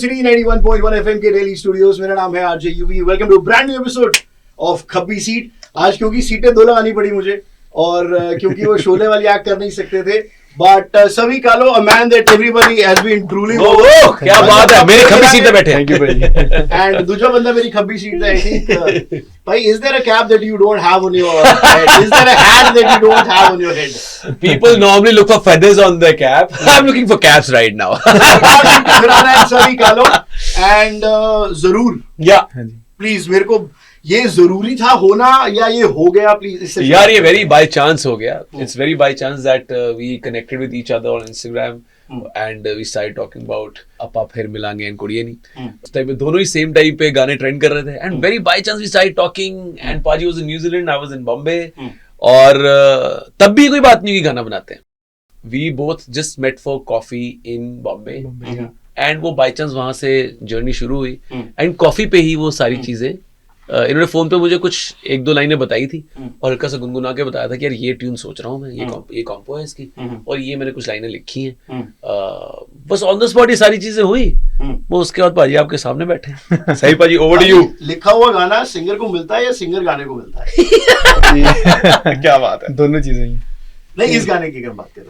City 91.1 FM के daily studios. मेरा नाम है RJ Yuvi. Welcome to brand new episode of Khabbi seat. आज क्योंकि सीटें दो लगानी पड़ी मुझे और क्योंकि वो शोले वाली एक्ट कर नहीं सकते थे, बट सभी कालो a man that everybody has been truly क्या बात है, मेरी खब्बी सीट पे बैठे। थैंक यू भाई। एंड दूसरा बंदा मेरी खब्बी सीट पे। आई थिंक भाई, is there a cap that you don't have on your head? Is there a hat that you don't have on your head? People normally look for feathers on their cap. I'm looking for caps right now. सभी कालो and जरूर Yeah. Please मेरे को ये जरूरी था होना या ये हो गया प्लीज इससे यार ये very by chance हो गया. It's very by chance that we connected with each other on Instagram and we started talking about अपा फिर मिलांगे and कुड़ियनी. उस टाइम पे दोनों ही सेम टाइम पे गाने ट्रेंड कर रहे थे and very by chance we started talking and Paji was in New Zealand, I was in Bombay और तब भी कोई बात नहीं हुई गाना बनाते हैं. We both just met for coffee in Bombay and वो by chance वहां से जर्नी शुरू हुई and कॉफी पे ही वो सारी चीजें इन्होंने फोन पे मुझे कुछ एक दो लाइनें बताई थी और हल्का सा गुनगुना के बताया था कि यार ये ट्यून सोच रहा हूँ मैं, ये कॉम्पो है इसकी और ये मैंने कुछ लाइनें लिखी हैं. बस ऑन द स्पॉट ये सारी चीजें हुई. वो उसके बाद पाजी आपके सामने बैठे. सही पाजी, ओवर टू यू. लिखा हुआ गाना सिंगर को मिलता है या सिंगर गाने को मिलता है? क्या बात है. दोनों चीजें ही. नहीं, इस गाने की अगर बात करें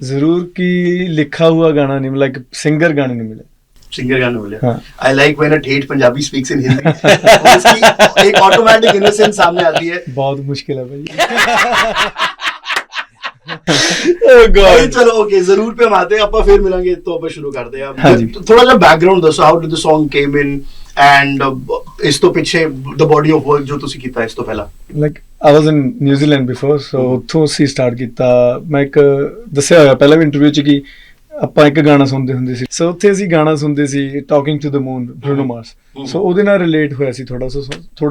जरूर की लिखा हुआ गाना नहीं मिला, सिंगर गाने नहीं मिले. सिंगर गाने मिले. आई लाइक व्हेन अ ठेठ पंजाबी स्पीक्स इन हिंदी. उसकी एक ऑटोमेटिक इनोसेंस सामने आती है. बहुत मुश्किल है भाई. भाई चलो ओके, जरूर पे हम आते हैं. अपा फिर मिलेंगे तो अपन शुरू करते हैं. हाँ जी. थोड़ा सा बैकग्राउंड दसो, how did the song came in and इस तो पीछे द बॉडी ऑफ वर्क जो ਤੁਸੀਂ ਕੀਤਾ ਇਸ ਤੋਂ ਪਹਿਲਾਂ. Like I was in New Zealand before, so ਉੱਥੋਂ ਅਸੀਂ ਸਟਾਰਟ ਕੀਤਾ. ਮੈਂ ਇੱਕ ਦੱਸਿਆ ਹੋਇਆ ਪਹਿਲਾਂ ਵੀ ਇੰਟਰਵਿਊ 'ਚ ਕਿ ਆਪਾਂ ਇੱਕ ਗਾਣਾ ਸੁਣਦੇ ਹੁੰਦੇ ਸੀ. ਸੋ ਉੱਥੇ ਅਸੀਂ ਗਾਣਾ ਸੁਣਦੇ ਸੀ talking to the moon, Bruno Mars. So ਉਹਦੇ ਨਾਲ ਰਿਲੇਟ ਹੋਇਆ ਸੀ ਥੋੜਾ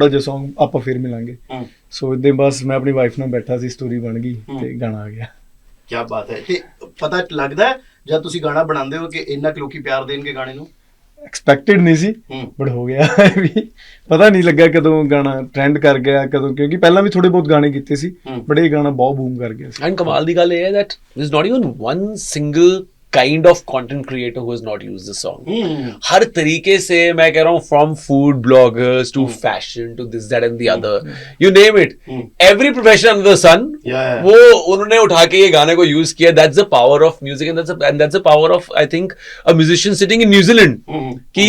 ਜਿਹਾ ਸੌਂਗ ਆਪਾਂ ਫਿਰ ਮਿਲਾਂਗੇ. ਸੋ ਇਦਾਂ ਬਸ ਮੈਂ ਆਪਣੀ ਵਾਈਫ ਨਾਲ ਬੈਠਾ ਸੀ, ਸਟੋਰੀ ਬਣ ਗਈ ਤੇ ਗਾਣਾ ਆ ਗਿਆ. ਕੀ ਬਾਤ ਹੈ. ਤੇ ਪਤਾ ਲੱਗਦਾ ਹੈ ਜਦ ਤੁਸੀਂ ਗਾਣਾ ਬਣਾਉਂਦੇ ਹੋ ਕਿ ਇੰਨਾ ਲੋਕੀ ਪਿਆਰ ਦੇਣਗੇ ਗਾਣੇ ਨੂੰ? ਐਕਸਪੈਕਟਡ ਨਹੀਂ ਸੀ ਬਟ ਹੋ ਗਿਆ. ਵੀ ਪਤਾ ਨਹੀਂ ਲੱਗਾ ਕਦੋਂ ਗਾਣਾ ਟ੍ਰੈਂਡ ਕਰ ਗਿਆ ਕਦੋਂ, ਕਿਉਂਕਿ ਪਹਿਲਾਂ ਵੀ ਥੋੜੇ ਬਹੁਤ ਗਾਣੇ ਕੀਤੇ ਸੀ ਬਟ ਇਹ ਗਾਣਾ ਬਹੁਤ ਬੂਮ ਕਰ ਗਿਆ ਸੀ. ਐਂਡ ਕਮਾਲ ਦੀ ਗੱਲ ਇਹ ਹੈ that there's not even one single kind of content creator who has not used the song. हर तरीके से मैं कह रहा हूँ, from food bloggers to fashion to this that and the other, you name it, every profession under the sun, वो उन्होंने उठा के ये गाने को यूज किया. That's the power of music and that's the power of I think a musician sitting in New Zealand कि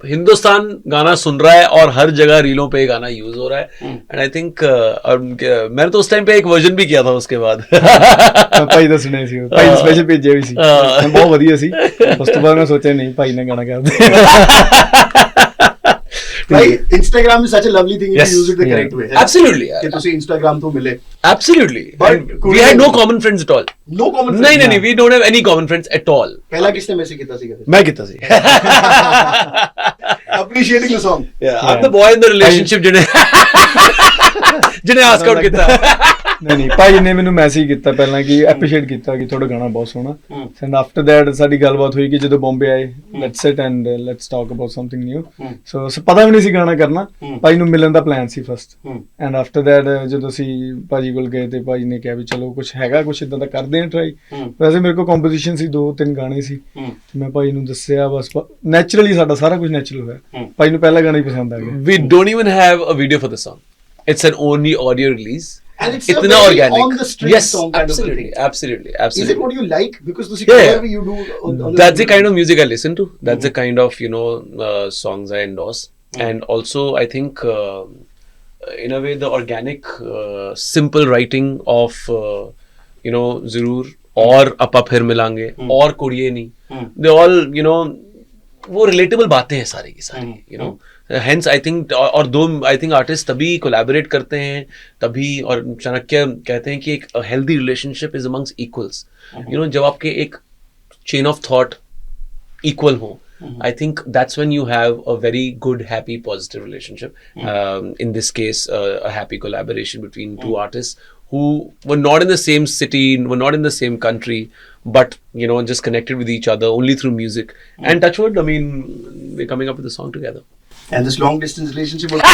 हिंदुस्तान गाना सुन रहा है और हर जगह रीलों पे गाना यूज हो रहा है. एंड आई थिंक मैंने तो उस टाइम पे एक वर्जन भी किया था उसके बाद. ਭਾਈ ਦਾ ਸੁਣਿਆ ਸੀ, ਭਾਈ ਨੇ ਸਪੈਸ਼ਲ ਭੇਜਿਆ ਵੀ ਸੀ, ਬਹੁਤ ਵਧੀਆ ਸੀ. ਉਸ ਤੋਂ ਬਾਅਦ ਮੈਂ ਸੋਚਿਆ ਨਹੀਂ ਭਾਈ ਨੇ ਗਾਣਾ ਕਰਦੇ. भाई Instagram is such a lovely thing if you use it the correct way. Absolutely. कि तुसी Instagram तो मिले. Absolutely. But we had no common friends at all. No common friends. नहीं, we don't have any common friends at all. पहला किसने message किया था? मैं किया ਸੀ. Appreciating the song. Yeah, I'm the boy in the relationship ਜਿਹਨੇ ask out ਕੀਤਾ. ਨਹੀਂ ਭਾਈ ਨੇ ਮੈਨੂੰ ਮੈਸੇਜ ਕੀਤਾ ਪਹਿਲਾਂ ਕਿ ਐਪਰੀਸ਼ੀਏਟ ਕੀਤਾ ਕਿ ਤੁਹਾਡਾ ਗਾਣਾ ਬਹੁਤ ਸੋਹਣਾ. ਐਂਡ ਆਫਟਰ ਦੈਟ ਸਾਡੀ ਗੱਲਬਾਤ ਹੋਈ ਕਿ ਜਦੋਂ ਬੰਬੇ ਆਏ, let's sit and let's talk about something new. So ਪਤਾ ਵੀ ਨਹੀਂ ਸੀ ਗਾਣਾ ਕਰਨਾ. ਭਾਈ ਨੂੰ ਮਿਲਣ ਦਾ ਪਲਾਨ ਸੀ ਫਸਟ. ਐਂਡ ਆਫਟਰ ਦੈਟ ਜਦੋਂ ਅਸੀਂ ਭਾਜੀ ਕੋਲ ਗਏ ਤੇ ਭਾਜੀ ਨੇ ਕਿਹਾ ਵੀ ਚਲੋ ਕੁਛ ਹੈਗਾ, ਕੁਛ ਇਦਾਂ ਦਾ ਕਰਦੇ ਹਾਂ ਟਰਾਈ. ਵੈਸੇ ਮੇਰੇ ਕੋਲ ਕੰਪੋਜੀਸ਼ਨ ਸੀ, 2-3 ਗਾਣੇ ਸੀ. ਮੈਂ ਭਾਈ ਨੂੰ ਦੱਸਿਆ, ਬਸ ਨੈਚੁਰਲੀ ਸਾਡਾ ਸਾਰਾ ਕੁਝ ਨੈਚੁਰਲ ਹੋਇਆ. ਭਾਈ ਨੂੰ ਪਹਿਲਾ ਗਾਣਾ ਹੀ ਪਸੰਦ ਆ ਗਿਆ. We don't even have a video for the song. It's an only audio release. And it's a very organic, on the street yes, song kind absolutely, of a thing. absolutely. Is it what you like? Because तुसी Yeah. whatever you do on the That's the kind of music I listen to. That's the kind of songs I endorse. And also I think in a way the organic simple writing of Zarur और अपा फिर मिलांगे और कुड़ियनी, they all वो relatable बातें हैं सारी की सारी. Hence I think और दो I think artists तभी collaborate करते हैं तभी, और चाणक्य कहते हैं कि एक healthy relationship is amongst equals. जब आपके एक chain of thought equal हो, I think that's when you have a very good, happy, positive relationship. In this case, a happy collaboration between two artists who were not in the same city, were not in the same country, but just connected with each other only through music. And touch wood, I mean, we're coming up with a song together. And this long distance relationship also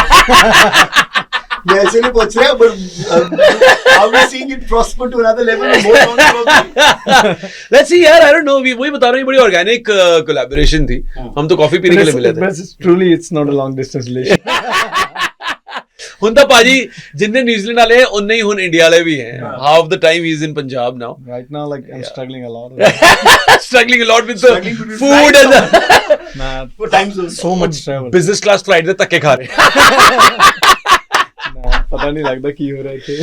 मैं ऐसे नहीं पूछ रहा, but how we seeing it prosper to another level with more songs probably. Let's see यार, I don't know, वही बता रहा हूँ, बड़ी ऑर्गेनिक कोलैबोरेशन थी. हम तो कॉफी पीने के लिए मिले थे. Truly it's not a long distance relation. ਹੁਣ ਤਾਂ ਭਾਜੀ ਜਿੰਨੇ ਨਿਊਜ਼ੀਲੈਂਡ ਵਾਲੇ ਹੈ ਉਨੇ ਹੀ ਹੁਣ ਇੰਡੀਆ ਵਾਲੇ ਵੀ ਹੈ. Half the time he is in Punjab now. Right now, like I'm struggling a lot. Struggling a lot with the Struggling between food and flights. Nah, For time zones. so much travel. business class flight ਦੇ ਧੱਕੇ ਖਾ ਰਹੇ. Nah, पता नहीं लगता की हो रहा है कि.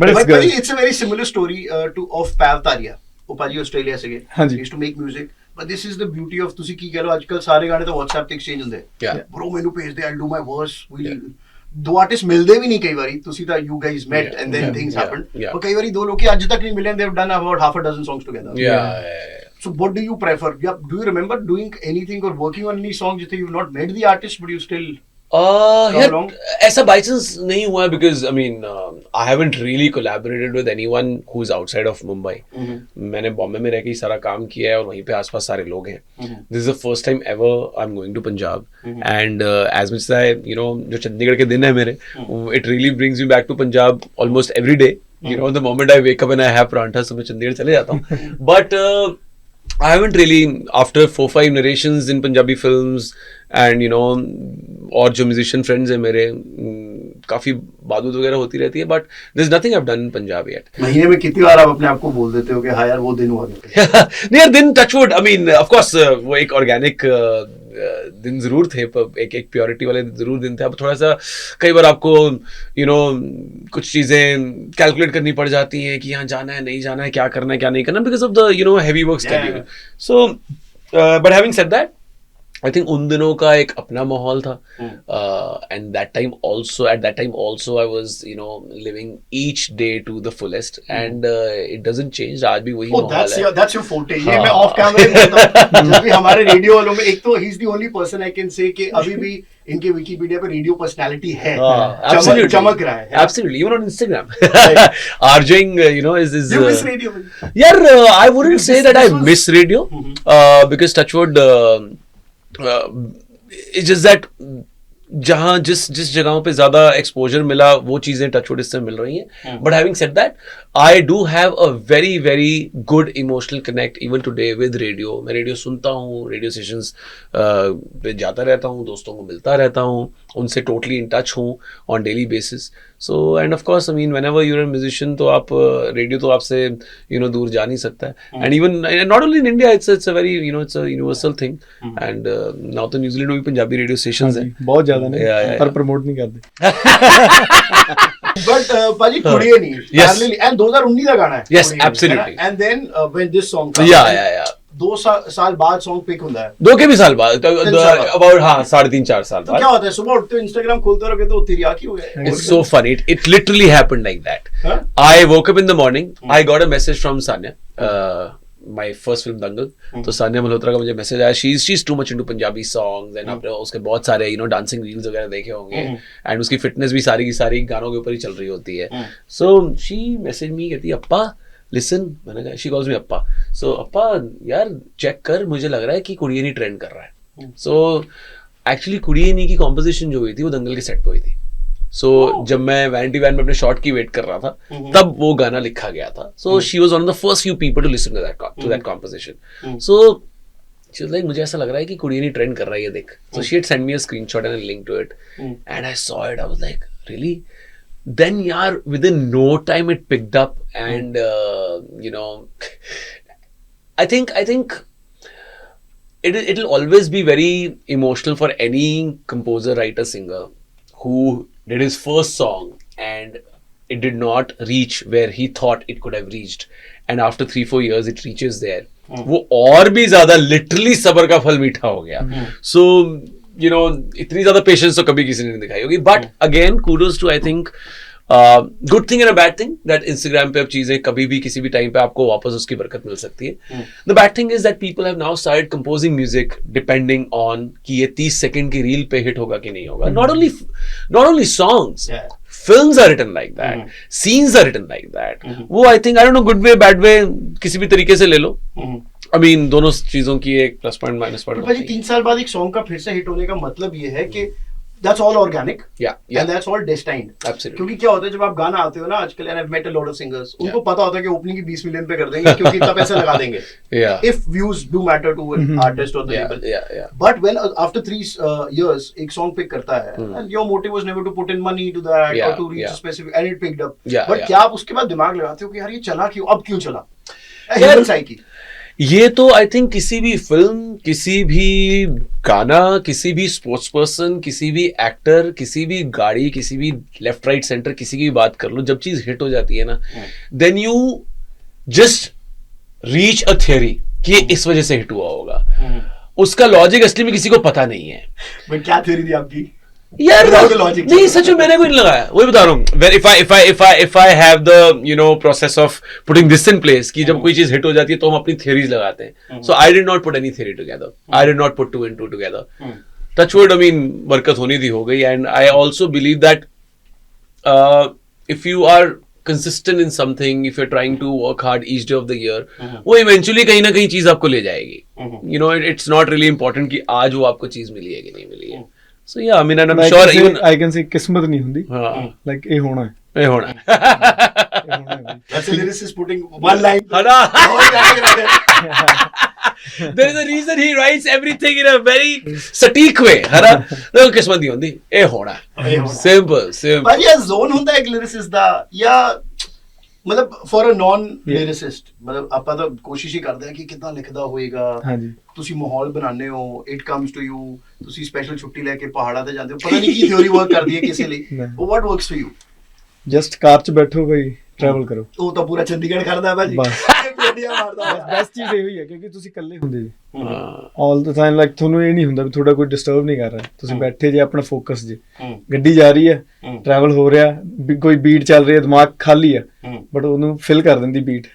But it's But good. it's a very similar story to of Pav Taria. ਉਹ ਭਾਜੀ ਆਸਟ੍ਰੇਲੀਆ ਸੀਗੇ. ਹਾਂਜੀ. Used to make music. But this is the beauty of, ਤੁਸੀਂ ਕੀ ਕਹਿ ਲਓ, ਅੱਜਕੱਲ ਸਾਰੇ ਗਾਣੇ ਤਾਂ WhatsApp ਤੇ ਐਕਸਚੇਂਜ ਹੁੰਦੇ. Yeah. Bro ਮੈਨੂੰ ਭੇਜ ਦੇ, I'll do my verse. ਦੋ ਆਰਟਿਸਟ ਮਿਲਦੇ ਵੀ ਨਹੀਂ ਕਈ ਵਾਰੀ, ਤੁਸੀਂ ਤਾਂ you guys met and then things happened. ਪਰ ਕਈ ਵਾਰੀ ਦੋ ਲੋਕੀ ਅੱਜ ਤੱਕ ਨਹੀਂ ਮਿਲੇ, and they've done about half a dozen songs together. Yeah. So what do you prefer? Do you remember doing anything or working on any song जिथे you've not met the artist but you still यार along? ऐसा by chance नहीं हुआ है, because I mean I haven't really collaborated with anyone who's outside of Mumbai. मैंने बॉम्बे में रह के ही सारा काम किया है और वहीं पे आसपास सारे लोग हैं. This is the first time ever I'm going to Punjab, and as much as I, you know, जो चंडीगढ़ के दिन है मेरे, it really brings me back to Punjab almost every day. You know, the moment I wake up and I have paranthas, तो मैं चंडीगढ़ चले जाता हूँ. But I haven't really, after 4-5 narrations in Punjabi films and you know, और जो musician friends हैं मेरे, काफी बातूत वगैरह होती रहती है, but there's nothing I've done in Punjab yet. महीने में कितनी बार आप अपने आप को बोल देते हो कि हाँ यार वो दिन हुआ था? नहीं यार, दिन touchwood, I mean of course वो एक organic दिन जरूर थे, एक प्योरिटी वाले जरूर दिन थे. अब थोड़ा सा कई बार आपको you know कुछ चीजें कैलकुलेट करनी पड़ जाती हैं कि यहाँ जाना है, नहीं जाना है, क्या करना है, क्या नहीं करना, because of the you know heavy work schedule. So but having said that, I think उन दिनों का एक अपना माहौल था, and at that time also I was you know living each day to the fullest, and it doesn't change. आज भी वही माहौल है. That's your forte. ये मैं off camera बोलता हूँ. जब भी हमारे रेडियो वालों में, एक तो he's the only person I can say कि अभी भी इनके विकिपीडिया पे रेडियो पर्सनालिटी है. चमक रहा है. Absolutely, even on Instagram. RJing you know is You miss radio? यार I wouldn't say that I miss radio, because touchwood it's just that जहाँ जिस जगहों पे ज्यादा एक्सपोजर मिला वो चीजें टचवुड इससे मिल रही हैं. But having said that, I do have a very very good emotional connect even today with radio. मैं रेडियो सुनता हूँ, रेडियो स्टेशंस पे जाता रहता हूँ, दोस्तों को मिलता रहता हूँ, उनसे टोटली इन टच हूँ on daily basis. So and of course I mean whenever you are a musician, तो आप रेडियो तो आपसे यू नो दूर जा नहीं सकता है. And even not only in India, it's a very you know it's a universal thing. And now तो न्यूजीलैंड में भी पंजाबी रेडियो स्टेशंस हैं, बहुत ज्यादा नहीं, Yeah. पर प्रमोट नहीं करते. But पाजी कुड़िए नहीं. Yes. Parallelly, and 2019 का गाना है. Yes, कुड़िए नहीं, absolutely. है ना? And then when this song comes, yeah. 2 साल बाद सॉन्ग पिक होता है. 2 के भी साल बाद, 3 साल बाद. about हाँ 3.5-4 साल तो बाद. क्या होता है, सुबह उठते हो इंस्टाग्राम खोलते रहोगे तो तिरियाकी हो गया. It's so funny. It literally happened like that. Huh? I woke up in the morning. I got a message from Sanya. My first film Dangal. तो सान्या मल्होत्रा का मुझे मैसेज आया. She's too much into Punjabi songs and आपने उसके बहुत सारे you know dancing reels वगैरह देखे होंगे. And उसकी fitness भी सारी की सारी गानों के ऊपर ही चल रही होती है. So she messaged me, कहती अप्पा लिसन. मैंने कहा, she calls me Appa. So अप्पा यार चेक कर, मुझे लग रहा है कि कुड़िए नहीं ट्रेंड कर रहा है. So actually कुड़िए नहीं की कॉम्पोजिशन जो हुई थी वो दंगल के सेट पे हुई थी. So जब मैं वैनिटी वैन में अपने शॉट की वेट कर रहा था, तब वो गाना लिखा गया था. So she was one of the first few people to listen to that composition. So she was like, मुझे ऐसा लग रहा है कि कुड़िए नहीं ट्रेंड कर रहा है, ये देख. So she had sent me a screenshot and a link to it, and I saw it. I was like, really? Then yaar, within no time it picked up, and you know, I think it'll always be very emotional for any composer, writer, singer who did his first song and it did not reach where he thought it could have reached, and after 3-4 years it reaches there. वो और भी ज्यादा literally सबर का फल मीठा हो गया. So you know, इतनी ज्यादा पेशेंस तो कभी किसी ने नहीं दिखाई होगी. But again, kudos to I think good thing and a bad thing that Instagram पे अब चीजें कभी भी किसी भी टाइम पे आपको वापस उसकी बरकत मिल सकती है. The bad thing is that people have now started composing music depending on कि ये 30 सेकंड की रील पे हिट होगा कि नहीं होगा. Not only songs, films are written like that, scenes are written like that. वो I think, I don't know, good way bad way किसी भी तरीके से ले लो. I mean दोनों चीजों की एक प्लस पॉइंट माइनस पॉइंट. 3 साल बाद एक सॉन्ग का फिर से हिट होने का मतलब ये है कि that's all organic yeah and that's all destined. absolutely क्योंकि क्या होता है जब आप गाना आते हो ना आजकल, and I've met a lot of singers, उनको पता होता है कि ओपनिंग ही 20 मिलियन पे कर देंगे क्योंकि इतना पैसा लगा देंगे. yeah If views do matter to an artist or the yeah label. yeah But when after 3 years एक song pick करता है and your motive was never to put in money to that or Yeah, to reach yeah. a specific, and it picked up. Yeah, But yeah. क्या आप उसके बाद दिमाग लगाते हो कि यार ये चला क्यों, अब क्यों चला? यार- Human psyche. ये तो आई थिंक किसी भी फिल्म, किसी भी गाना, किसी भी स्पोर्ट्स पर्सन, किसी भी एक्टर, किसी भी गाड़ी, किसी भी लेफ्ट राइट सेंटर, किसी की भी बात कर लो, जब चीज हिट हो जाती है ना, then you just reach a theory कि ये इस वजह से हिट हुआ होगा. उसका लॉजिक असली में किसी को पता नहीं है But क्या theory थी आपकी? यार. Without the logic. नहीं, सच में मैंने कोई नहीं लगाया, वही बता रहा हूँ. If I have the process of putting this in place कि जब कोई चीज हिट हो जाती है तो हम अपनी theories लगाते हैं. So I did not put any theory together. I did not put 2 and 2 together. Touch wood, I mean बरकत होनी थी, हो गई. And I also believe that if you are consistent in something, if you're trying to work hard each day of the year, वो eventually कहीं ना कहीं चीज आपको ले जाएगी. It's not really important कि आज वो आपको चीज मिली है कि नहीं मिली है. So yeah, I mean, and I'm sure even I can say किस्मत नहीं होती, हाँ, like ये होना है, ये होना है. ये होना है भाई. That's a lyricist putting one line. है ना? और जाके रहते हैं. There is a reason he writes everything in a very सटीक way, है ना? देखो किस्मत नहीं होती, ये होना है. ये होना है. Simple. पर ये zone ਹੁੰਦਾ है एक lyricist ਦਾ, या मतलब for a non lyricist, मतलब ਆਪਾਂ ਤਾਂ ਕੋਸ਼ਿਸ਼ ਹੀ ਕਰਦੇ ਹਾਂ ਕਿ ਕਿੱਦਾਂ ਲਿਖਦਾ ਹੋਏਗਾ. ਹਾਂਜੀ. ਤੁਸੀਂ ਮਾਹੌਲ ਬਣਾਉਂਦੇ ਹੋ, it comes to you, ਤੁਸੀਂ ਸਪੈਸ਼ਲ ਛੁੱਟੀ ਲੈ ਕੇ ਪਹਾੜਾਂ ਤੇ ਜਾਂਦੇ ਹੋ, ਪਤਾ ਨਹੀਂ ਕੀ ਥਿਉਰੀ ਵਰਕ ਕਰਦੀ ਹੈ ਕਿਸੇ ਲਈ. What works for you? Just car 'ਚ ਬੈਠੋ ਭਾਈ, ਟਰੈਵਲ ਕਰੋ. ਉਹ ਤਾਂ ਪੂਰਾ ਚੰਡੀਗੜ੍ਹ ਕਰਦਾ ਹੈ ਭਾਜੀ. ਬਸ. ਟੇਡੀਆਂ ਮਾਰਦਾ ਹੈ. ਬੈਸਟ ਚੀਜ਼ ਇਹ ਹੀ ਹੈ ਕਿਉਂਕਿ ਤੁਸੀਂ ਇਕੱਲੇ ਹੁੰਦੇ ਜੀ हाँ, ਆਲ ਦ ਟਾਈਮ, ਲਾਈਕ ਤੁਹਾਨੂੰ ਇਹ ਨਹੀਂ ਹੁੰਦਾ ਵੀ ਤੁਹਾਡਾ ਕੋਈ ਡਿਸਟਰਬ ਨਹੀਂ ਕਰ ਰਿਹਾ, ਤੁਸੀਂ ਬੈਠੇ ਜੇ ਆਪਣਾ ਫੋਕਸ ਜੇ, ਗੱਡੀ ਜਾ ਰਹੀ ਹੈ, ਟਰੈਵਲ ਹੋ ਰਿਹਾ, ਕੋਈ ਬੀਟ ਚੱਲ ਰਹੀ ਹੈ, ਦਿਮਾਗ ਖਾਲੀ ਹੈ ਬਟ ਉਹਨੂੰ ਫਿਲ ਕਰ ਦਿੰਦੀ ਬੀਟ.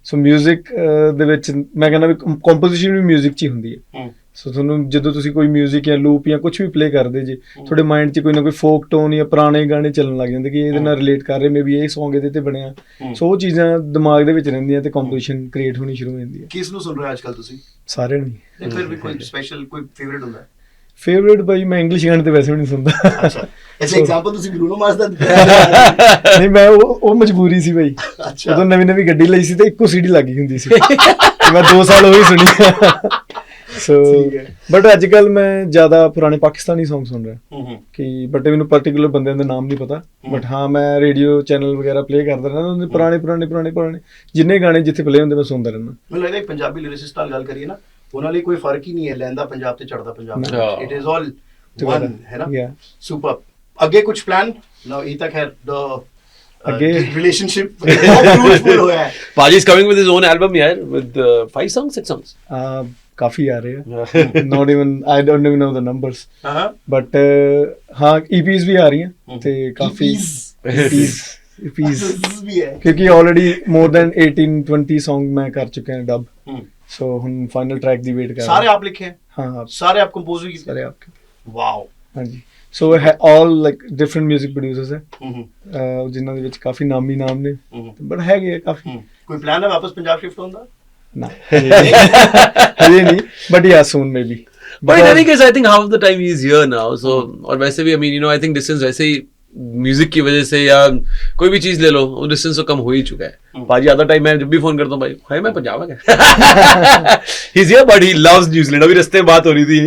ਸੋ ਮਿਊਜ਼ਿਕ ਦੇ ਵਿੱਚ ਮੈਂ ਕਹਿੰਦਾ ਵੀ ਕੰਪੋਜੀਸ਼ਨ ਵੀ ਮਿਊਜ਼ਿਕ 'ਚ ਹੀ ਹੁੰਦੀ ਹੈ. ਸੋ ਤੁਹਾਨੂੰ ਜਦੋਂ ਤੁਸੀਂ ਕੋਈ ਮਿਊਜ਼ਿਕ ਜਾਂ ਲੂਪ ਜਾਂ ਕੁਝ ਵੀ ਪਲੇ ਕਰਦੇ ਜੇ, ਤੁਹਾਡੇ ਮਾਈਂਡ 'ਚ ਕੋਈ ਨਾ ਕੋਈ ਫੋਕ ਟੋਨ ਜਾਂ ਪੁਰਾਣੇ ਗਾਣੇ ਚੱਲਣ ਲੱਗ ਜਾਂਦੇ ਕਿ ਇਹਦੇ ਨਾਲ ਰਿਲੇਟ ਕਰ ਰਹੇ, ਮੇ ਵੀ ਇਹ ਸੌਂਗ ਇਹਦੇ ਤੇ ਬਣਿਆ. ਸੋ ਉਹ ਚੀਜ਼ਾਂ ਦਿਮਾਗ ਦੇ ਵਿੱਚ ਰਹਿੰਦੀਆਂ ਤੇ ਕੰਪੋਜੀਸ਼ਨ ਕ੍ਰੀਏਟ ਹੋਣੀ ਸ਼ੁਰੂ ਹੋ ਜਾਂਦੀ ਹੈ. ਕਿਸ ਨੂੰ ਸੁਣ ਰਹੇ ਹੋ ਅੱਜਕੱਲ ਤੁਸੀਂ? ਸਾਰਿਆਂ ਨੂੰ ਨਹੀਂ ਫਿਰ ਵੀ ਕੋਈ ਸਪੈਸ਼ਲ ਕੋਈ ਫੇਵਰਿਟ ਹੁੰਦਾ? ਫੇਵਰੇਟ ਭਾਈ ਮੈਂ ਇੰਗਲਿਸ਼ ਗਾਣੇ ਤੇ ਵੈਸੇ ਵੀ ਨਹੀਂ ਸੁਣਦਾ. ਅੱਛਾ, ਐਸੇ ਐਗਜ਼ਾਮਪਲ ਤੁਸੀਂ ਬਰੂਨੋ ਮਾਰਸ ਦਾ ਦਿੱਤਾ. ਨਹੀਂ ਮੈਂ ਉਹ ਮਜਬੂਰੀ ਸੀ ਭਾਈ. ਅੱਛਾ. ਉਦੋਂ ਨਵੀਂ ਗੱਡੀ ਲਈ ਸੀ ਤੇ ਇੱਕੋ ਸੀਡੀ ਲੱਗੀ ਹੁੰਦੀ ਸੀ. ਮੈਂ 2 ਸਾਲ ਉਹੀ ਸੁਣੀ. ਸੋ ਬਟ ਅੱਜ ਕੱਲ ਮੈਂ ਜ਼ਿਆਦਾ ਪੁਰਾਣੇ ਪਾਕਿਸਤਾਨੀ Song ਸੁਣ ਰਿਹਾ ਕਿ ਬਟ ਮੈਨੂੰ ਪਾਰਟਿਕੂਲਰ ਬੰਦਿਆਂ ਦਾ ਨਾਮ ਨਹੀਂ ਪਤਾ. ਬਟ ਹਾਂ ਮੈਂ ਰੇਡੀਓ ਚੈਨਲ ਵਗੈਰਾ ਪਲੇ ਕਰਦਾ ਰਹਿੰਦਾ, ਉਹਦੇ ਪੁਰਾਣੇ ਜਿੰਨੇ ਗਾਣੇ ਜਿੱਥੇ ਪਲੇ ਹੁੰਦੇ ਮੈਂ ਸੁਣਦਾ ਰਹਿੰਦਾ. ਮੈਨੂੰ ਲੱਗਦਾ ਪੰਜਾਬੀ ਲਿਰਿਸਿਸਟ ਨਾਲ ਗੱਲ ਕਰੀਏ ਨਾ, ਉਹਨਾਂ ਲਈ ਕੋਈ ਫਰਕ ਹੀ ਨਹੀਂ ਹੈ ਲੈਂਦਾ ਪੰਜਾਬ ਤੇ ਚੜਦਾ ਪੰਜਾਬ. ਹਾਂ. ਇਟ ਇਜ਼ ਆਲ ਵਨ, ਹੈ ਨਾ? Yeah. ਸੁਪਰ. ਅੱਗੇ ਕੁਝ ਪਲਾਨ ਨਾ? ਇਹ ਤੱਕ ਹੈ ਅੱਗੇ ਰਿਲੇਸ਼ਨਸ਼ਿਪ ਬਹੁਤ ਫਰੂਟਫੁਲ ਹੋਇਆ ਹੈ. Paji is coming with his own album यार, with 5 songs, 6 songs. ਕਾਫੀ ਆ ਰਹੇ ਆ. not even I don't even know the numbers. ਹਾਂ ਬਟ ਹਾਂ EPs ਵੀ ਆ ਰਹੀਆਂ ਤੇ ਕਾਫੀ EPs ਵੀ ਹੈ. ਕਿਉਂਕਿ ਆਲਰੇਡੀ more than 18-20 Song ਮੈਂ ਕਰ ਚੁੱਕਿਆ ਹਾਂ ਡਬ. ਸੋ ਹੁਣ ਫਾਈਨਲ ਟਰੈਕ ਦੀ ਵੇਟ ਕਰ ਸਾਰੇ ਆਪ ਲਿਖੇ ਹੈ? ਹਾਂ ਸਾਰੇ ਆਪ ਕੰਪੋਜ਼ ਵੀ ਕੀਤੇ? ਸਾਰੇ ਆਪਕੇ. ਵਾਓ. ਹਾਂਜੀ. ਸੋ ਆਲ ਲਾਈਕ ਡਿਫਰੈਂਟ 뮤직 ਪ੍ਰੋਡਿਊਸਰਸ ਹੈ ਜਿਨ੍ਹਾਂ ਦੇ ਵਿੱਚ ਕਾਫੀ ਨਾਮੀ ਨਾਮ ਨੇ ਬਟ ਹੈਗੇ ਆ ਕਾਫੀ. ਕੋਈ ਪਲਾਨ ਹੈ ਵਾਪਸ ਪੰਜਾਬ ਸ਼ਿਫਟ ਹੋਣ ਦਾ? ਨਾ ਹਜੇ ਨਹੀਂ ਬਟ ਯਾ ਸੂਨ maybe. But in any case, I think half of the time he is here now. So और वैसे भी I mean I think distance वैसे ही म्यूजिक की वजह से या कोई भी चीज ले लो, वो डिस्टेंस तो कम हो ही चुका है. पाजी आधा टाइम मैं जब भी फोन करता हूँ भाई है मैं पंजाब आ गया. He's here but he loves New Zealand. अभी रास्ते में बात हो रही थी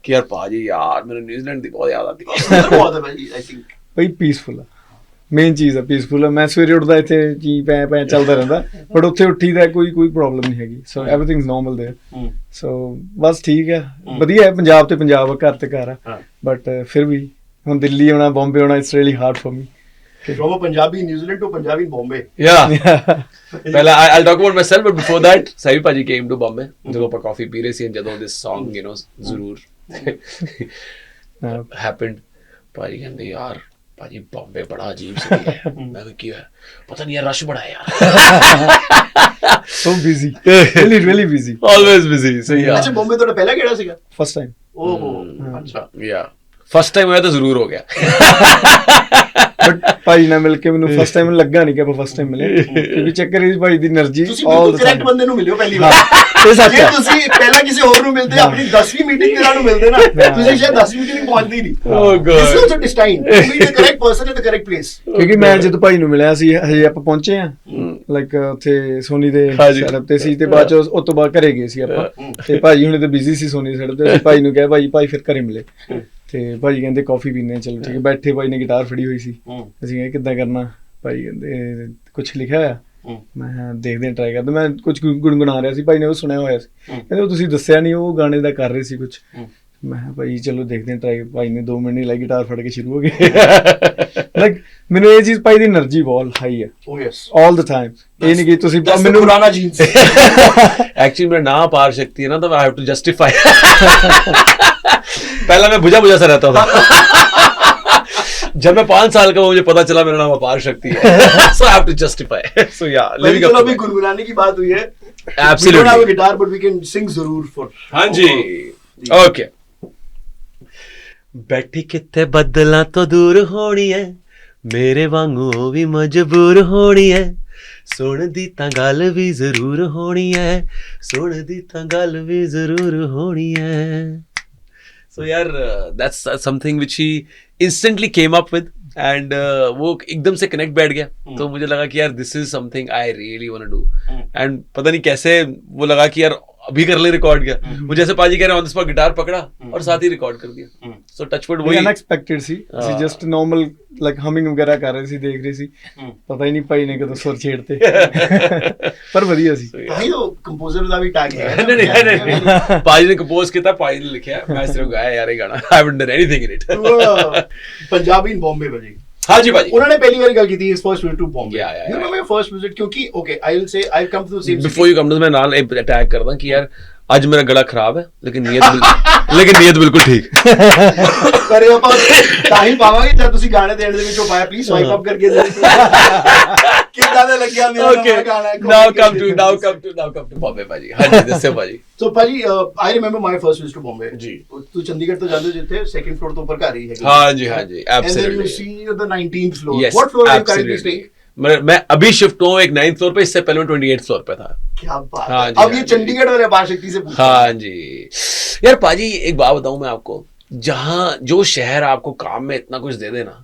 कि यार पाजी यार मेरे न्यूजीलैंड की बहुत याद आती है. ਬਹੁਤ ਹੈ ਭਾਈ. ਆਈ ਥਿੰਕ ਬਈ ਪੀਸਫੁਲ ਆ, ਮੇਨ ਚੀਜ਼ ਆ ਪੀਸਫੁਲ ਆ. ਮੈਂ ਸਵੇਰੇ ਉੱਠਦਾ ਇੱਥੇ ਜੀ ਪੈ ਚੱਲਦਾ ਰਹਿੰਦਾ ਬਟ ਉੱਥੇ ਉੱਠੀਦਾ ਕੋਈ ਪ੍ਰੋਬਲਮ ਨਹੀਂ ਹੈਗੀ. ਸੋ ਐਵਰੀਥਿੰਗ ਇਜ਼ ਨਾਰਮਲ देयर. ਸੋ ਬਸ ਠੀਕ ਆ, ਵਧੀਆ ਹੈ. ਪੰਜਾਬ ਤੇ ਪੰਜਾਬ ਆ, ਘਰ ਤੇ ਘਰ ਆ. ਬਟ ਫਿਰ ਵੀ ਹੁਣ ਦਿੱਲੀ ਆਉਣਾ, ਬੰਬੇ ਆਉਣਾ, it's really hard for me. from a Punjabi in New Zealand to Punjabi in Bombay. Yeah. Well, I'll talk about myself, but before that, Sahi Paji came to Bombay. जब अपन coffee पी रहे थे and जब this song, ज़रूर happened. पाजी कहते यार पाजी बॉम्बे बड़ा अजीब सिटी है. मैं भी क्या पता नहीं यार रश बड़ा है यार. So busy. Really busy. Always busy. So yeah. अच्छा बॉम्बे ਤੁਹਾਡਾ ਪਹਿਲਾ ਕਿਹੜਾ ਸੀਗਾ? First time. ਓਹੋ ਅੱਛਾ. Yeah. फर्स्ट टाइम होया तो जरूर हो गया। ਬਟ ਭਾਈ ਨਾਲ ਮਿਲ ਕੇ ਮੈਨੂੰ ਫਸਟ ਟਾਈਮ ਲੱਗਾ ਨਹੀਂ ਕਿ ਆਪਾਂ ਫਸਟ ਟਾਈਮ ਮਿਲੇ, ਕਿਉਂਕਿ ਚੱਕਰ ਇਹ ਭਾਈ ਦੀ એનર્ਜੀ ਤੁਸੀਂ ਬਿਲਕੁਲ ਕਰੈਕਟ ਬੰਦੇ ਨੂੰ ਮਿਲਿਓ ਪਹਿਲੀ ਵਾਰ। ਇਹ ਸੱਚ ਜੇ ਹੈ। ਤੁਸੀਂ ਪਹਿਲਾਂ ਕਿਸੇ ਹੋਰ ਨੂੰ ਮਿਲਦੇ ਆਪਣੀ 10ਵੀਂ ਮੀਟਿੰਗ ਤੇ ਨੂੰ ਮਿਲਦੇ ਨਾ, ਤੁਸੀਂ ਸ਼ਾਇਦ 10ਵੀਂ ਮੀਟਿੰਗ ਪਹੁੰਚਦੇ ਹੀ ਨਹੀਂ। Oh God. This is also destined to be the correct person at the correct place. ਕਿਉਂਕਿ ਮੈਂ ਜਦੋਂ ਭਾਈ ਨੂੰ ਮਿਲਿਆ ਸੀ ਹਜੇ ਆਪਾਂ ਪਹੁੰਚੇ ਆ ਲਾਈਕ ਉੱਥੇ ਸੋਨੀ ਦੇ ਹਾਂਜੀ। ਸੈਟਅਪ ਤੇ ਸੀ, ਤੇ ਬਾਅਦ ਚ ਉਸ ਤੋਂ ਬਾਅਦ ਘਰੇ ਗਏ ਸੀ ਆਪਾਂ, ਤੇ ਭਾਈ ਹੁਣੇ ਤਾਂ ਬਿਜ਼ੀ ਸੀ ਸੋਨੀ ਦੇ ਸੈਟਅਪ ਤੇ। ਅਸੀਂ ਭਾਈ ਨੂੰ ਕਿਹਾ ਭਾਈ ਫਿਰ ਘਰੇ ਮਿਲੇ, ਤੇ ਭਾਈ ਕਹਿੰਦੇ ਕਾਫੀ ਪੀਨੇ ਆ, ਚਲੋ ਠੀਕ ਹੈ। ਬੈਠੇ ਭਾਈ ਨੇ ਗਿਟਾਰ ਫੜੀ ਹੋਈ ਸੀ, ਅਸੀਂ ਕਿਹਾ ਕਿੱਦਾਂ ਕਰਨਾ, ਭਾਈ ਕਹਿੰਦੇ ਕੁਝ ਲਿਖਿਆ ਹੋਇਆ, ਮੈਂ ਕਿਹਾ ਦੇਖਦੇ ਟਰਾਈ ਕਰਦੇ। ਮੈਂ ਕੁਝ ਗੁਣਗੁਣਾ ਰਿਹਾ ਸੀ, ਭਾਈ ਨੇ ਉਹ ਸੁਣਿਆ ਹੋਇਆ ਸੀ, ਕਹਿੰਦੇ ਉਹ ਤੁਸੀਂ ਦੱਸਿਆ ਨਹੀਂ, ਉਹ ਗਾਣੇ ਦਾ ਕਰ ਰਹੇ ਸੀ ਕੁਝ। ਮੈਂ ਕਿਹਾ ਭਾਈ ਚਲੋ ਦੇਖਦੇ ਟਰਾਈ। ਭਾਈ ਨੇ 2 ਮਿੰਟ ਨਹੀਂ ਲਾਈ, ਗਿਟਾਰ ਫੜ ਕੇ ਸ਼ੁਰੂ ਹੋ ਗਏ। ਲਾਈਕ ਮੈਨੂੰ ਇਹ ਚੀਜ਼ ਭਾਈ ਦੀ એનર્ਜੀ ਬਹੁਤ ਹਾਈ ਹੈ Oh yes. All the time. ਇਹ ਨਹੀਂ ਕਿ ਤੁਸੀਂ That's the ਮੈਨੂੰ पुराना जीन्स। एक्चुअली मेरा नाम अपार शक्ति है ना, तो आई हैव टू जस्टिफाई। पहला मैं बुझा सा रहता था। जब मैं 5 साल का हुआ, मुझे पता चला मेरा नाम अपार शक्ति है। So I have to justify. So yeah, living up चलो to अभी that. गुनगुनाने की बात हुई है। Absolutely. We don't have a guitar, but we can sing जरूर for। हाँ जी, ओके। बैठी किते बदलां तो दूर होनी है, मेरे वांगू ओ भी मजबूर होनी है, सुन दी तां गल भी जरूर होनी है, सुन दी तां गल भी जरूर होनी है। So यार, that's something which he instantly came up with, and वो एकदम से कनेक्ट बैठ गया। तो मुझे लगा कि यार this is something I really want to do, and पता नहीं कैसे वो लगा कि यार अभी कर ले रिकॉर्ड किया। मुझे जैसे पाजी कह रहे ऑन द स्पॉट गिटार पकड़ा और साथ ही रिकॉर्ड कर दिया। सो टचवुड वही ਅਨਐਕਸਪੈਕਟਡ ਸੀ, ਅਸੀਂ ਜਸਟ ਨਾਰਮਲ ਲਾਈਕ ਹਮਿੰਗ ਵਗੈਰਾ ਕਰ ਰਹੇ ਸੀ, ਦੇਖ ਰਹੇ ਸੀ, ਪਤਾ ਹੀ ਨਹੀਂ ਭਾਈ ਨੇ ਕਦੋਂ ਸੁਰ ਛੇੜਤੇ। ਪਰ ਵਧੀਆ ਸੀ। भाई तो कंपोजर का भी टैग है। नहीं पाजी ने कंपोज किया, पाजी ने लिखा, मैं सिर्फ गाया यार ये गाना। I haven't done anything in it. Punjabi in Bombay बजी। हाँ जी भाजी, उन्होंने पहली बार गल की थी, his first visit to Bombay। Yeah, yeah, You know my first visit, क्योंकि okay, I will say I've come to the same before you come to मैं नाल अटैक करदा कि यार आज मेरा गला खराब है, लेकिन नीयत बिल्कुल ठीक। ਕਰੇ ਆਪਾਂ ਤਾਂ ਹੀ ਪਾਵਾਂਗੇ ਜਦ ਤੁਸੀਂ ਗਾਣੇ ਦੇ ਐਂਡ ਦੇ ਵਿੱਚ ਉਹ ਪਾਇਆ, ਪਲੀਜ਼ ਸਵਾਈਪ ਅਪ ਕਰਕੇ ਕਿੱਦਾਂ ਦਾ ਲੱਗਿਆ ਮੇਰਾ ਨਵਾਂ ਗਾਣਾ। now come to Bombay ਭਾਜੀ। हाँ जी, ਦੱਸਿਓ ਭਾਜੀ। So ਭਾਜੀ, I remember my first visit to Bombay। ਜੀ। ਤੂੰ ਚੰਡੀਗੜ੍ਹ ਤੋਂ ਜਾਂਦੇ ਜਿੱਥੇ ਸੈਕੰਡ ਫਲੋਰ ਤੋਂ ਉੱਪਰ ਘਰ ਹੀ ਹੈ। हाँ जी, And then you absolutely। see the 19th floor। Yes, What floor are you currently absolutely। staying? मैं अभी शिफ्ट हुआ हूँ एक 9th फ्लोर पे, इससे पहले मैं 28th फ्लोर पे था। क्या बात हाँ है। जी, अब हाँ ये जी। चंडीगढ़ और अपार शक्ति से पूछो। हाँ जी यार पाजी, एक बात बताऊं मैं आपको, जहां जो शहर आपको काम में इतना कुछ दे देना,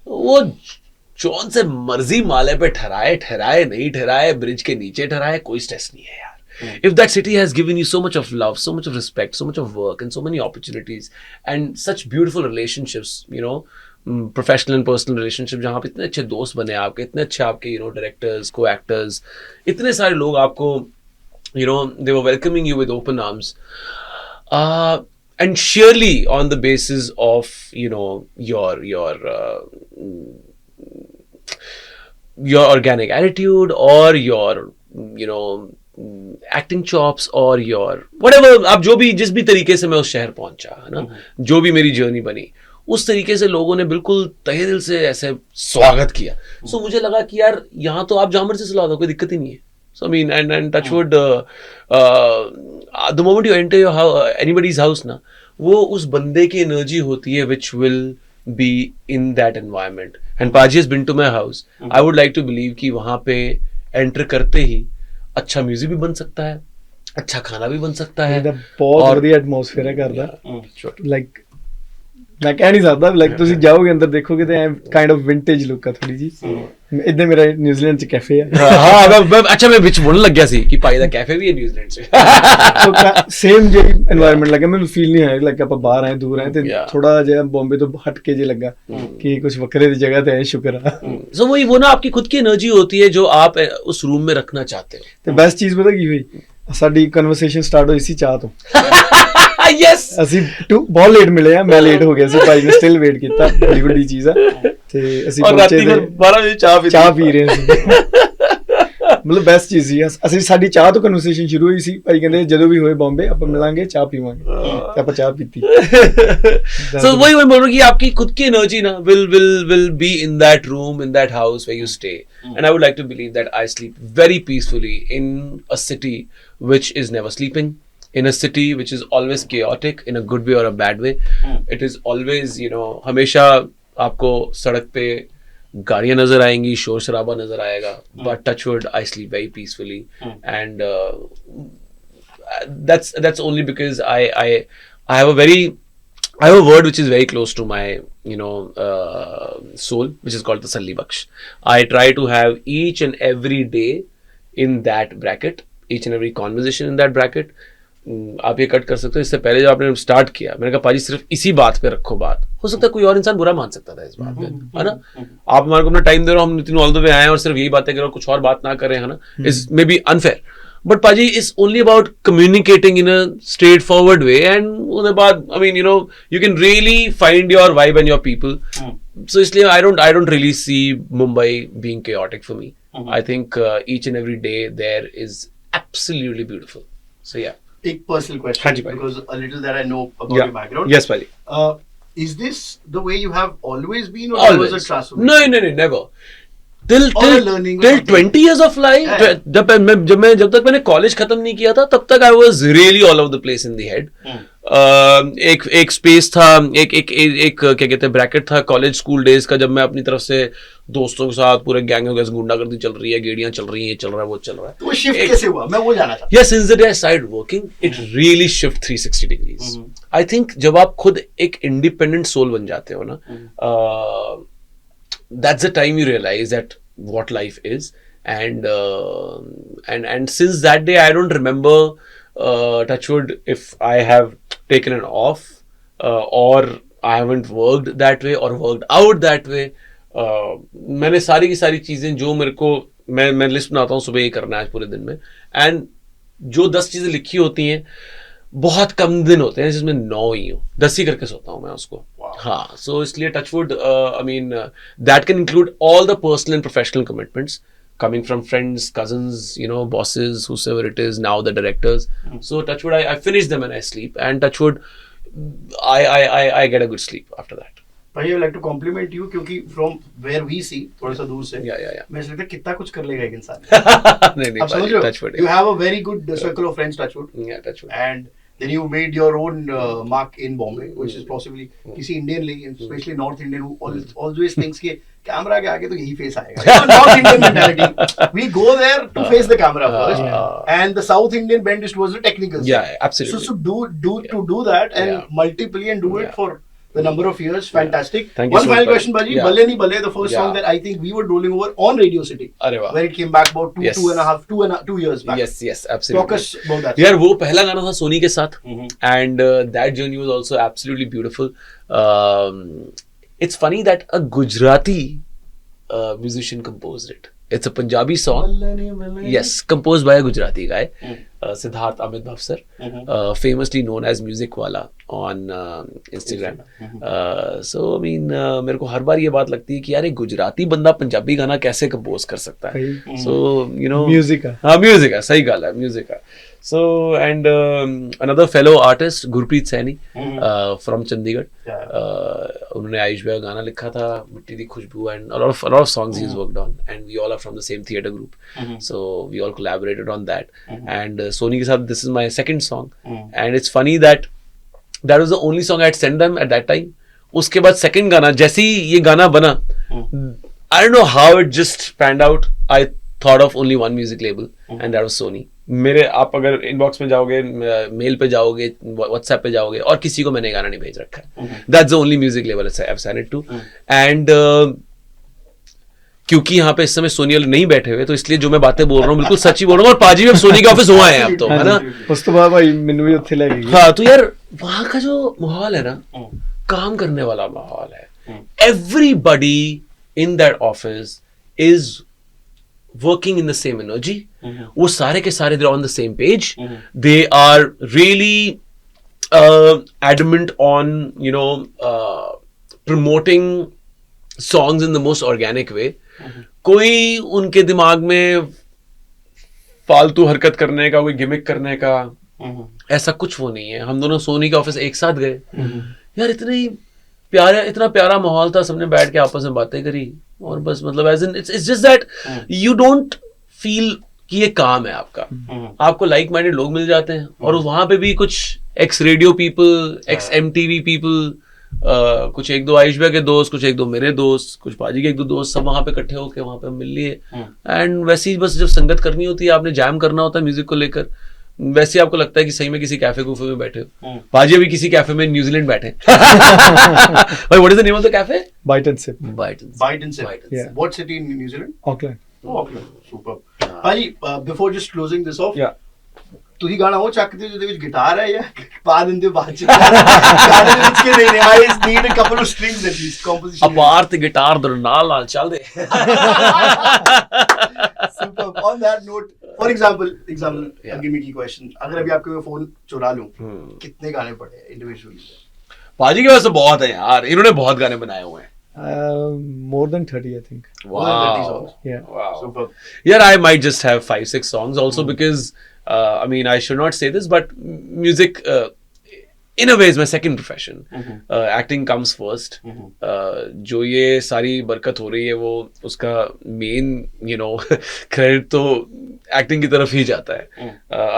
वो जौन से मर्जी माले पे ठहराए नहीं ठहराए, ब्रिज के नीचे ठहराए, कोई स्ट्रेस नहीं है यार। If that city has given you so much of love, so much of respect, so much of work and so many opportunities and such beautiful relationships, you know, professional and personal relationship, जहाँ पे इतने अच्छे दोस्त बने आपके, इतने अच्छे आपके डायरेक्टर्स, को एक्टर्स, इतने सारे लोग आपको they were welcoming you with open arms, and surely on the basis of your organic attitude or your acting chops और योर व्हाटएवर, आप जो भी जिस भी तरीके से मैं उस शहर पहुंचा है ना, जो भी मेरी जर्नी बनी, उस तरीके से लोगों ने बिल्कुल तहे दिल से ऐसे स्वागत किया। सो मुझे लगा कि यार यहाँ तो आप जहाँ मर्जी से चला दो, कोई दिक्कत ही नहीं है। So I mean and touchwood the moment you enter your anybody's house ना, वो उस बंदे की एनर्जी होती है which will be in that environment. And paaji has been to my house, I would like to believe कि वहाँ पे एंटर करते ही अच्छा म्यूजिक भी बन सकता है, अच्छा खाना भी बन सकता है, बहुत ਵਧੀਆ ਐਟਮੋਸਫੇਅਰ ਹੈ ਘਰ ਦਾ। ਲਾਈਕ ਮੈਂ ਕਹਿ ਨਹੀਂ ਸਕਦਾ, ਲਾਈਕ ਤੁਸੀਂ ਜਾਓਗੇ ਅੰਦਰ ਦੇਖੋਗੇ ਤੇ ਕਾਈਂਡ ਆਫ ਵਿੰਟੇਜ ਲੁੱਕ ਆ ਥੋੜੀ ਜੀ। ਇੱਦਾਂ ਮੇਰਾ ਨਿਊਜ਼ੀਲੈਂਡ ਚ ਕੈਫੇ ਆ। ਹਾਂ ਅੱਛਾ, ਮੈਂ ਵਿੱਚ ਬੋਲਣ ਲੱਗਿਆ ਸੀ ਕਿ ਭਾਈ ਦਾ ਕੈਫੇ ਵੀ ਹੈ ਨਿਊਜ਼ੀਲੈਂਡ ਚ। ਸੇਮ ਜਿਹੀ এনवायरमेंट ਲੱਗਾ ਮੈਨੂੰ, ਫੀਲ ਨਹੀਂ ਹੋਇਆ ਲਾਈਕ ਆਪਾਂ ਬਾਹਰ ਆਏ, ਦੂਰ ਆਏ, ਤੇ ਥੋੜਾ ਜਿਹਾ ਬੰਬੇ ਤੋਂ ਹਟ ਕੇ ਜੇ ਲੱਗਾ ਕਿ ਕੁਝ ਵੱਖਰੇ ਦੀ ਜਗ੍ਹਾ ਤੇ ਆਏ, ਸ਼ੁਕਰ ਆ। सो वही वो ना आपकी खुद की एनर्जी होती है जो आप उस रूम में रखना चाहते हो। ਤੇ ਬੈਸਟ ਚੀਜ਼ ਪਤਾ ਕੀ ਹੋਈ, ਸਾਡੀ ਕਨਵਰਸੇਸ਼ਨ ਸਟਾਰਟ ਹੋਈ ਸੀ ਚਾਹ ਤੋਂ। ਯੈਸ, ਅਸੀਂ ਬਹੁਤ ਲੇਟ ਮਿਲੇ ਆ, ਮੈਂ ਲੇਟ ਹੋ ਗਿਆ ਸੀ, ਭਾਈ ਨੇ ਸਟਿਲ ਵੇਟ ਕੀਤਾ, ਬੜੀ ਵੱਡੀ ਚੀਜ਼ ਆ। ਤੇ ਅਸੀਂ ਪਹੁੰਚੇ ਤੇ 12 ਵਜੇ ਚਾਹ ਪੀ ਰਹੇ ਸੀ। ਮਤਲਬ ਬੈਸਟ ਚੀਜ਼ ਸੀ। ਅਸੀਂ ਸਾਡੀ ਚਾਹ ਤੋਂ ਕਨਵਰਸੇਸ਼ਨ ਸ਼ੁਰੂ ਹੋਈ ਸੀ, ਭਾਈ ਕਹਿੰਦੇ ਜਦੋਂ ਵੀ ਹੋਏ ਬੰਬੇ ਆਪਾਂ ਮਿਲਾਂਗੇ, ਚਾਹ ਪੀਵਾਂਗੇ, ਤੇ ਆਪਾਂ ਚਾਹ ਪੀਤੀ। So वही मैं बोल रहा हूँ कि आपकी खुद की एनर्जी ना will be in that room, in that house where you stay, and I would like to believe that I sleep very peacefully in a city which is never sleeping, in a city which is always chaotic in a good way or a bad way. It is always, you know, हमेशा आपको सड़क पे गाड़ियां नजर आएंगी, शोर शराबा नजर आएगा, but touch wood, I sleep very peacefully, and that's only because I have a word which is very close to my, you know, soul, which is called Tasalli Baksh. I try to have each and every day in that bracket, each and every conversation in that bracket. आप ये cut कर सकते हो. इससे पहले जब आपने start किया, मैंने कहा पाजी सिर्फ इसी बात पे रखो बात. हो सकता है कोई और इंसान बुरा मान सकता था इस बात पे, है ना. आप हमारे को अपना टाइम दे रहे हो, हम तीनों ऑल द वे आए हैं और सिर्फ यही बातें करो, कुछ और बात ना करें, है ना. Is may be unfair, but paaji is only about communicating in a straightforward way, and उसके बाद I mean, you know, you can really find your vibe and your people. So इसलिए I don't really see Mumbai being chaotic for me. I think each and every day there is absolutely beautiful. So yeah. एक personal question, हाँ जी भाई. because a little that I know about Yeah. your background. Yes, Pali. Is this the way you have always been, or Always. there was a transformation? No, never. Till Or a learning or till something. 20 years of life. Yeah. जब तक मैंने college खत्म नहीं किया था, तब तक I was really all over the place in the head. एक स्पेस था, एक क्या कहते हैं, ब्रैकेट था कॉलेज स्कूल डेज का, जब मैं अपनी तरफ से दोस्तों के साथ पूरे गैंग हो गए, गुंडागर्दी चल रही है, गेड़ियां चल रही हैं, ये चल रहा है, वो चल रहा है. तो वो शिफ्ट कैसे हुआ, मैं वो जाना था. Yeah, since the day I started working, it really shift 360 degrees. I think जब आप खुद एक independent soul बन जाते हो ना, that's the time you realize that what life is, and since that day I don't remember, touchwood, if I have taken it off, or I haven't worked that way or worked out that way. मैंने सारी की सारी चीजें जो मेरे को, मैं list बनाता हूँ सुबह ये करना है आज पूरे दिन में, एंड जो 10 चीजें लिखी होती हैं, बहुत कम दिन होते हैं जिसमें 9 ही हो, 10 ही करके सोता हूँ मैं उसको. हाँ, सो इसलिए touchwood, I mean that can include all the personal and professional commitments coming from friends, cousins, you know, bosses, whoever it is, now the directors. So touchwood, I finish them and I sleep, and touchwood, I get a good sleep after that. भाई, I would like to compliment you, क्योंकि from where we see, थोड़ा सा दूर से, Yeah. मैं सोचता कितना कुछ कर लेगा एक इंसान. नहीं, आप समझ रहे हो? touchwood. You have a very good circle of friends, touchwood. Yeah, touchwood. And then you made your own mark in Bombay, which is possibly किसी Indian ले, especially North Indian, who always thinks कि camera के आगे तो यही face आएगा. North Indian mentality. We go there to face the camera first, and the South Indian bend is towards the technical side. Yeah, absolutely. So do that and multiply and do it for the number of years. Fantastic. Thank you One so much, final buddy. question, Baji. Yeah. Balle Ni Balle, the first song Yeah. that I think we were rolling over on Radio City. अरे वाह. When it came back about Yes. 2 years back. Yes, absolutely. Talk us about that. यार वो पहला गाना था सोनी के साथ, and that journey was also absolutely beautiful. It's funny that a Gujarati musician composed it. It's a Punjabi song. Yes, composed by a Gujarati guy, Siddharth Amit Bhavsar, famously known as Music Wala on Instagram. So I mean, मेरे को हर बार ये बात लगती है कि यार एक गुजराती बंदा पंजाबी गाना कैसे कंपोज कर सकता है. So you know, म्यूजिक है. हाँ, म्यूजिक है, सही गाल है, म्यूजिक है. So and another fellow artist, Gurpreet Saini, from Chandigarh. उन्होंने आयुष भाई का गाना लिखा था, मिट्टी दी खुशबू, and a lot of songs he's worked on, and we all are from the same theatre group. So we all collaborated on that. And Sony के साथ this is my second song, and it's funny that was the only song I had sent them at that time. उसके बाद second गाना, जैसे ही ये गाना बना, I don't know how it just panned out. I thought of only one music label, and that was Sony. मेरे, आप अगर इनबॉक्स में जाओगे, मेल पे जाओगे, व्हाट्सएप पे जाओगे, और किसी को मैंने गाना नहीं भेज रखा है. That's the only music level I have signed it to. And क्योंकि यहाँ पे इस समय सोनी वाले नहीं बैठे हुए, तो इसलिए जो मैं बातें बोल रहा हूँ बिल्कुल सच्ची बोल रहा हूँ. और पाजी में सोनी के ऑफिस हुआ है अब तो, है ना. ਉਸ ਤੋਂ ਬਾਅਦ ਭਾਈ ਮੈਨੂੰ ਵੀ ਉੱਥੇ ਲੈ ਕੇ ਗਏ. हाँ, तो यार वहाँ का जो माहौल है ना, काम करने वाला माहौल है. Everybody in that office is working in the same energy. वो सारे के सारे they're on the same page. They are really adamant on, you know, promoting songs in the most organic way. कोई उनके दिमाग में फालतू हरकत करने का, कोई गिमिक करने का, ऐसा कुछ वो नहीं है. हम दोनों सोनी के ऑफिस एक साथ गए यार, इतना प्यारा माहौल था, सबने बैठ के आपस में बातें करी, और बस मतलब as in it's just that you don't feel कि ये काम है आपका, आपको लाइक माइंडेड लोग मिल जाते हैं, और वहां पे भी कुछ x radio people, x MTV people, कुछ एक दो आयुष भैया के दोस्त, कुछ एक दो मेरे दोस्त, कुछ पाजी के एक दो दोस्त, सब वहां पे इकट्ठे होके वहां पे मिल लिए। एंड वैसे ही बस जब संगत करनी होती है, आपने जैम करना होता है म्यूजिक को लेकर, वैसे ही आपको लगता है कि सही में किसी कैफे कूफे में बैठे हो। पाजी अभी किसी कैफे में न्यूजीलैंड बैठे भाई, what is the name of the cafe? Bite and sip. Bite and sip. Yeah. What city in New Zealand? Auckland. Oh, Auckland. Super. ਭਾਜੀ before just closing this off, Yeah. ਤੁਸੀਂ ਗਾਣਾ ਉਹ ਚੱਕਦੇ ਜਿਹਦੇ ਵਿੱਚ ਗਿਟਾਰ ਹੈ ਜਾਂ ਪਾ ਦਿੰਦੇ ਹੋ ਬਾਅਦ ਚ ਗਾਣੇ ਦੇ ਵਿੱਚ ਕਿ ਨਹੀਂ I just need a couple of strings at least composition ਅਪਾਰ ਤੇ ਗਿਟਾਰ ਦੇ ਨਾਲ ਚੱਲਦੇ। Super. On that note, for example I'll give me a question, अगर अभी आपके मैं फोन चुरा लूं, कितने गाने पड़े हैं इंडिविजुअली? पाजी के पास तो बहुत है यार, इन्होंने बहुत गाने बनाए हुए हैं। More than 30, I think. More than 30 songs. Yeah. Wow. Super. Yeah, I might just have 5-6 songs also because I mean, I should not say this, but music in a way is my second profession. Acting comes first. जो ये सारी बरकत हो रही है वो उसका main credit तो एक्टिंग की तरफ ही जाता है.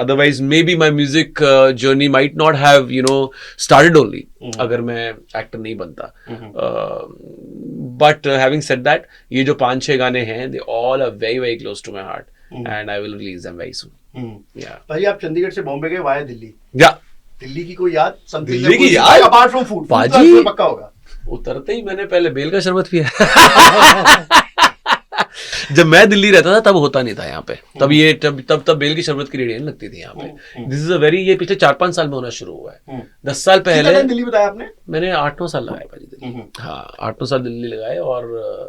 Otherwise maybe my music journey might not have started only अगर मैं एक्टर नहीं बनता. But having said that, ये जो 5-6 गाने हैं they all are very very close to my heart and I will release them very soon. Yeah. भाई आप चंडीगढ़ से बॉम्बे गए वाया दिल्ली. Yeah. दिल्ली की कोई याद? दिल्ली की याद अपार्ट फ्रॉम फूड पाजी पक्का होगा. उतरते ही मैंने पहले बेल का शरबत पिया. जब मैं दिल्ली रहता था तब होता नहीं था यहाँ पे. तब बेल की शरबत की रेडियन लगती थी यहाँ पे. दिस इज अ वेरी ये पिछले 4-5 साल में होना शुरू हुआ है. 10 साल पहले दिल्ली बताया आपने? मैंने 8-9 साल लगाए भाजी दिल्ली. हाँ 8-9 साल दिल्ली लगाए. और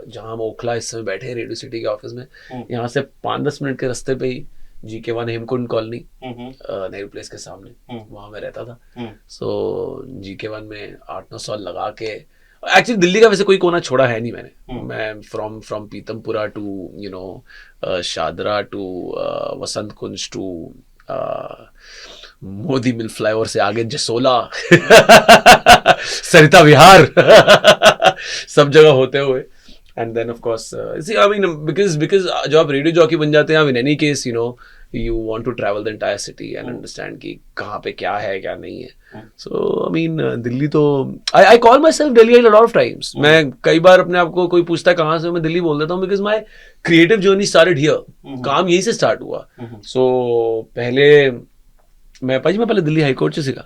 जहाँ हम ओखला इस समय बैठे हैं रेडियो सिटी के ऑफिस में, यहाँ से 5-10 मिनट के रास्ते पे ही GK1 Hemkund colony Nehru place के सामने वहां में रहता था. सो GK1 में 8-9 साल लगा के एक्चुअली दिल्ली का वैसे कोई कोना छोड़ा है नहीं मैंने. मैं from Pitampura to Shahdara to Vasant Kunj to Modi mill flyover से आगे जसोला सरिता विहार सब जगह होते हुए. And then of course, see, I mean, because जब आप रेडियो जॉकी बन जाते हैं, in any case, you want to travel the entire city and understand कि कहाँ पे क्या है क्या नहीं है. So I mean, दिल्ली तो I call myself Delhi a lot of times. मैं कई बार अपने आप को कोई पूछता है कहाँ से, मैं दिल्ली बोल देता हूँ because my creative journey started here. काम यहीं से स्टार्ट हुआ. So मैं पहले दिल्ली हाई कोर्ट से सीखा.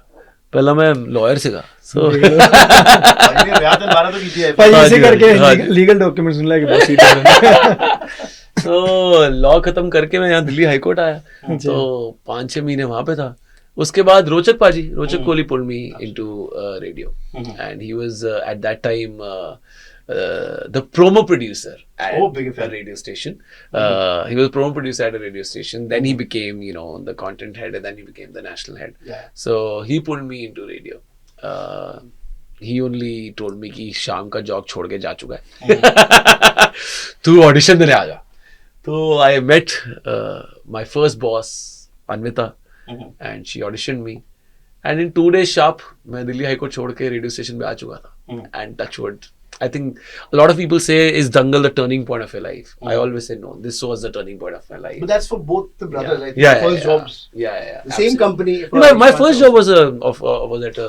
पहला मैं लॉयर सीखा. सो लीगल डॉक्यूमेंट्स लेके बहुत सीधा. तो लॉ खत्म करके मैं यहाँ दिल्ली हाई कोर्ट आया. तो 5-6 महीने वहां पे था. उसके बाद रोचक Kohli pulled me into radio and he was at that time the promo producer at a radio station. He was promo producer at a radio station. Then he became, the content head, and then he became the national head. Yeah. So he pulled me into radio. He only told me कि शाम का job छोड़ के जा चुका है. तू audition देने आ जा. तो I met my first boss Anvita, and she auditioned me. And in 2 days sharp, मैं दिल्ली हाई कोर्ट छोड़ के रेडियो स्टेशन पे आ चुका था. And touchwood, I think a lot of people say, is Dangal the turning point of your life? I always say no. This was the turning point of my life. But that's for both the brothers. I think. Yeah, first jobs. Yeah. The same company. My first job was at a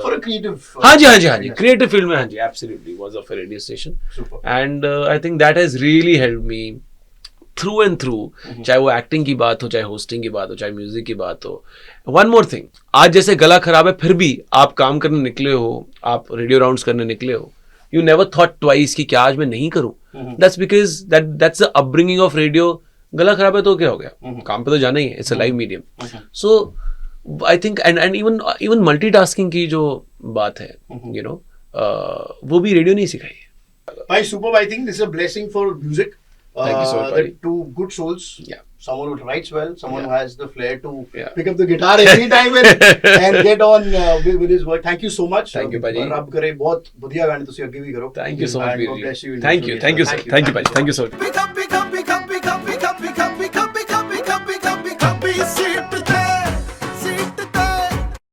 for a creative. हाँ जी. Creative field में हाँ जी, absolutely was of a radio station. Super. And I think that has really helped me through and through. चाहे वो acting की बात हो, चाहे hosting की बात हो, चाहे म्यूजिक की बात हो. One more thing. आज जैसे गला खराब है फिर भी आप काम करने निकले हो, आप रेडियो राउंड्स करने निकले हो. You never thought twice कि क्या आज मैं नहीं करूं. That's because that's the upbringing of radio. गला खराब है तो क्या हो गया, काम पे तो जाना ही है. It's a live medium. So I think and even multitasking की जो बात है, वो भी रेडियो नहीं सिखाई है. By superb, I think this is a blessing for music. Thank you so much. That two good souls. Yeah. Someone who writes well, someone who has the flair to pick up the guitar every time and get on with his work. Thank you so much. Thank you, Paji. रब करे बहुत बढ़िया गाने तुसी अगे भी करो. Thank you so much. God bless you. Thank you, Paji. Thank you so much. Pick up.